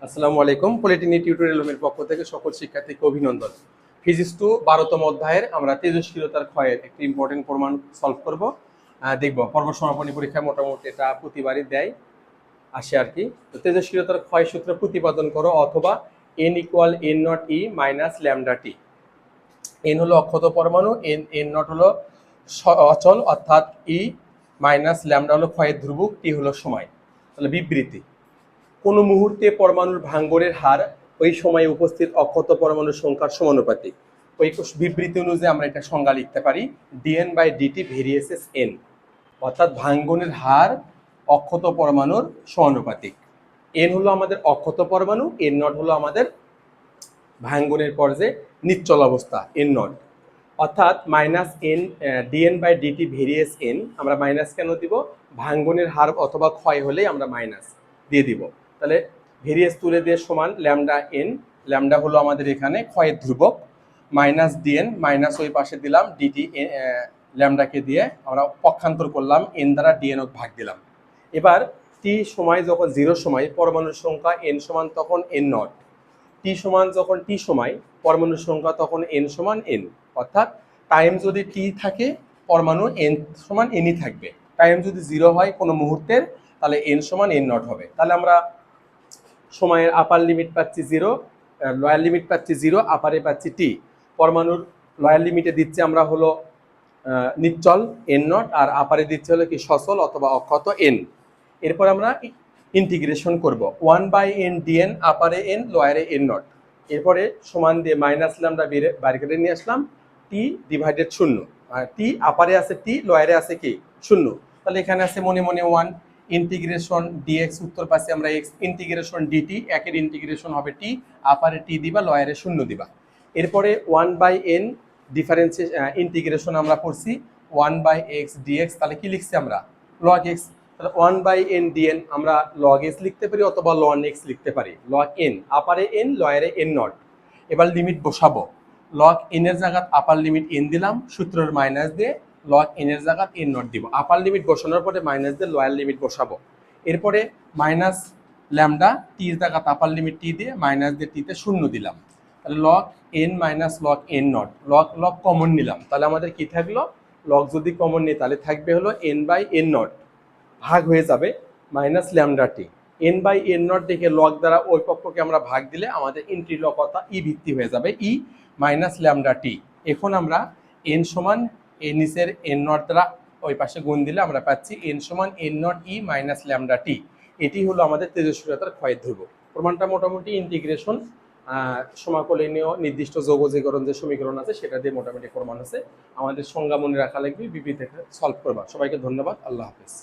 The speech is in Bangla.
আসসালামু আলাইকুম। পলিটেকনিক টিউটোরিয়াল রুমের পক্ষ থেকে সকল শিক্ষার্থীকে অভিনন্দন। ফিজিক্স 2 12তম অধ্যায়ের আমরা তেজস্ক্রিয়তার ক্ষয়ের একটি ইম্পর্টেন্ট প্রমাণ সলভ করব। দেখব পর্ব সমাপনী পরীক্ষায় মোটামুটি এটা প্রতিবারই দেয় আসে আর কি। তো তেজস্ক্রিয়তার ক্ষয় সূত্র প্রতিপাদন করো অথবা n equal n not e minus lambda T. n হলো অক্ষত পরমাণু, n নট হলো অচল অর্থাৎ ই মাইনাস ল্যামডা হলো ক্ষয়ের ধ্রুবক, টি হলো সময়। তাহলে বিবৃতি: কোনো মুহূর্তে পরমাণুর ভাঙ্গনের হার ওই সময়ে উপস্থিত অক্ষত পরমাণুর সংখ্যার সমানুপাতিক। ওই বিবৃতি অনুযায়ী আমরা এটা সংজ্ঞা লিখতে পারি ডিএন বাই ডিটি ভেরিয়েসেস এন, অর্থাৎ ভাঙ্গনের হার অক্ষত পরমাণুর সমানুপাতিক। এন হলো আমাদের অক্ষত পরমাণু, এন নট হলো আমাদের ভাঙ্গনের পর যে নিশ্চল অবস্থা এন নট, অর্থাৎ minus N dN by dt varies N. আমরা মাইনাস কেন দিব? ভাঙ্গনের হার অথবা ক্ষয় হলেই আমরা মাইনাস দিয়ে দিব। তাহলে ভেরিয়েস তুলে দিয়ে সমান ল্যামডা এন, ল্যামডা হলো আমাদের এখানে ক্ষয়ের ধ্রুবক, মাইনাস ডিএন, মাইনাস ওই পাশে দিলাম ডিটি, ল্যামডাকে দিয়ে আমরা পক্ষান্তর করলাম, এন দ্বারা ডিএন ভাগ দিলাম। এবার টি সময় যখন 0 সময় পরমাণুর সংখ্যা এন সমান তখন এন নট, টি সমান যখন টি সময় পরমাণুর সংখ্যা তখন এন সমান এন, অর্থাৎ টাইম যদি টি থাকে পরমাণু এন সমান এনই থাকবে। টাইম যদি 0 হয় কোনো মুহূর্তের, তাহলে এন সমান এন নট হবে। তাহলে আমরা সময়ের আপার লিমিট পাচ্ছি 0, লোয়ার লিমিট পাচ্ছি 0, আপারে পাচ্ছি টি। পরমাণুর লোয়ার লিমিটে দিচ্ছে আমরা হলো নিশ্চল এন নট, আর আপারে দিচ্ছে হলো কি সচল অথবা অক্ষত এন। এরপর আমরা ইন্টিগ্রেশন করব 1/n ডিএন, আপারে এন লোয়ারে এন নট। এরপরে সমান দিয়ে মাইনাস ল্যামডা বাইরে কেটে নিয়ে আসলাম, টি ডিভাইডেড 0, আর টি আপারে আছে টি, লোয়ারে আছে কি 0। তাহলে এখানে আছে মনে মনে 1, ইন্টিগ্রেশন ডিএক্স, উত্তর পাশে আমরা এক্স, ইন্টিগ্রেশন ডিটি, একের ইন্টিগ্রেশন হবে টি, আপারে টি দিবা লোয়ারে 0 দিবা। এরপরে 1/n ডিফারেন্সিয়েশন ইন্টিগ্রেশন আমরা করছি 1/x ডিএক্স, তাহলে কি লিখছি আমরা? Log x. তাহলে 1/n ডিএন আমরা লগ এক্স লিখতে পারি অথবা লন এক্স লিখতে পারি। লগ এন, আপারে এন লোয়ারে এন নট। এবার লিমিট বসাবো, লগ এন এর জায়গাত আপার লিমিট এন দিলাম, সূত্রের মাইনাস দিয়ে লগ এন এর জায়গাত এন নট দিব। আপার লিমিট বসানোর পরে মাইনাস দিয়ে লোয়ার লিমিট বসাবো। এরপরে মাইনাস ল্যামডা টির জায়গাত আপার লিমিট টি দিয়ে মাইনাস দিয়ে টিতে 0 দিলাম। তাহলে log N minus log N not, log log common নিলাম, তাহলে আমাদের কি থাকলো? লগ যদি কমন নিই তাহলে থাকবে হলো এন বাই এন নট, ভাগ হয়ে যাবে minus lambda t. N by N nought দেখে লগ দ্বারা ওই পক্ষকে আমরা ভাগ দিলে আমাদের ইন্টিগ্রলতা ই ভিত্তি হয়ে যাবে, ই মাইনাস ল্যামডা টি। এখন আমরা এন সমান এন নিচের এন নট দ্বারা ওই পাশে গুণ দিলে আমরা পাচ্ছি এন সমান N naught e minus lambda t. এটি হলো আমাদের তেজস্ক্রিয়তার ক্ষয়ের ধ্রুবক। প্রমাণটা মোটামুটি ইন্টিগ্রেশন সমাকলনীয় নির্দিষ্ট যৌগজীকরণ যে সমীকরণ আছে সেটা দিয়ে মোটামুটি প্রমাণ আছে। আমাদের সংজ্ঞা মনে রাখা লাগবে, বিবৃতি সলভ করবা। সবাইকে ধন্যবাদ, আল্লাহ হাফেজ।